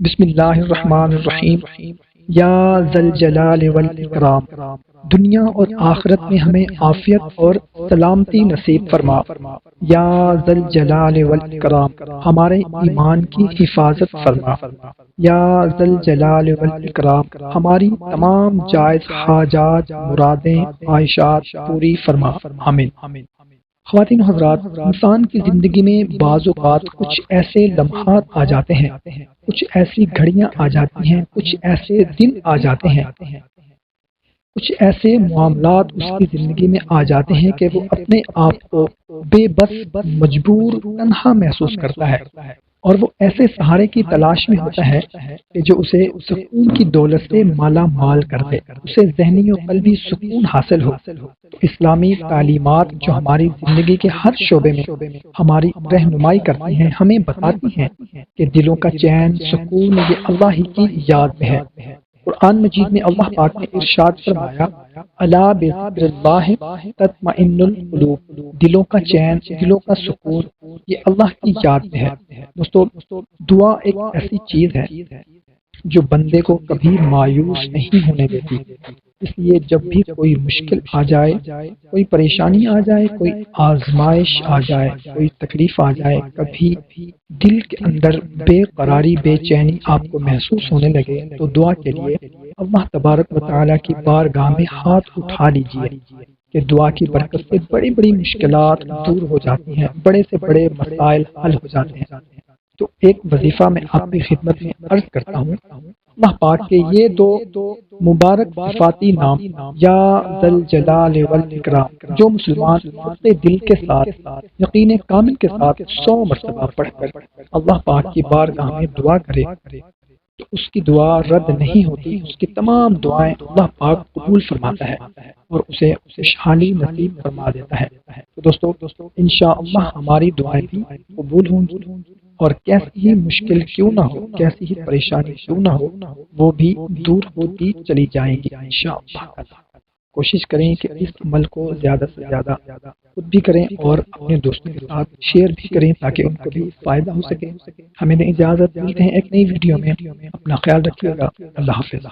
بسم اللہ الرحمن الرحیم۔ یا ذل جلال والاکرام، دنیا اور آخرت میں ہمیں عافیت اور سلامتی نصیب فرما۔ یا ذل جلال والاکرام، ہمارے ایمان کی حفاظت فرما۔ یا ذل جلال والاکرام، ہماری تمام جائز حاجات، مرادیں، خواہشات پوری فرما۔ آمین۔ خواتین و حضرات، انسان کی زندگی میں بعض اوقات کچھ ایسے لمحات آ جاتے ہیں، کچھ ایسی گھڑیاں آ جاتی ہیں، کچھ ایسے دن آ جاتے ہیں، کچھ ایسے معاملات اس کی زندگی میں آ جاتے ہیں کہ وہ اپنے آپ کو بے بس، مجبور، تنہا محسوس کرتا ہے، اور وہ ایسے سہارے کی تلاش میں ہوتا ہے کہ جو اسے سکون کی دولت سے مالا مال کر دے، اسے ذہنی و قلبی سکون حاصل ہو۔ تو اسلامی تعلیمات جو ہماری زندگی کے ہر شعبے میں ہماری رہنمائی کرتی ہیں، ہمیں بتاتی ہیں کہ دلوں کا چین، سکون یہ اللہ ہی کی یاد میں ہے۔ قرآن مجید میں اللہ پاک نے ارشاد فرمایا، الا بذکر اللہ تطمئن القلوب، دلوں کا چین، دلوں کا سکون یہ اللہ کی یاد میں ہے۔ دوستو، دعا ایک ایسی چیز ہے جو بندے کو کبھی مایوس نہیں ہونے دیتی۔ اس لیے جب بھی کوئی مشکل آ جائے، کوئی پریشانی آ جائے، کوئی آزمائش آ جائے، کوئی تکلیف آ جائے، کبھی دل کے اندر بے قراری، بے چینی آپ کو محسوس ہونے لگے، تو دعا کے لیے اللہ تبارک و تعالیٰ کی بارگاہ میں ہاتھ اٹھا لیجئے کہ دعا کی برکت سے بڑی بڑی مشکلات دور ہو جاتی ہیں، بڑے سے بڑے مسائل حل ہو جاتے ہیں۔ تو ایک وظیفہ میں آپ کی خدمت میں عرض کرتا ہوں، اللہ پاک کے یہ دو مبارک صفاتی نام یا ذل جلال والاکرام جو مسلمان اپنے دل کے ساتھ، یقین کامل کے ساتھ 100 مرتبہ پڑھ کر اللہ پاک کی بارگاہ میں دعا کرے تو اس کی دعا رد نہیں ہوتی، اس کی تمام دعائیں اللہ پاک قبول فرماتا ہے اور اسے خوشحالی نصیب فرما دیتا ہے۔ تو دوستو، انشاءاللہ ہماری دعائیں بھی قبول ہوں گی، اور کیسی ہی مشکل کیوں نہ ہو، کیسی ہی پریشانی کیوں نہ ہو، وہ بھی دور ہوتی چلی جائیں گی انشاءاللہ۔ کوشش کریں کہ اس عمل کو زیادہ سے زیادہ خود بھی کریں اور اپنے دوستوں کے ساتھ شیئر بھی کریں تاکہ ان کو بھی فائدہ ہو سکے۔ ہمیں اجازت، ملتے ہیں ایک نئی ویڈیو میں، اپنا خیال رکھیے گا۔ اللہ حافظ۔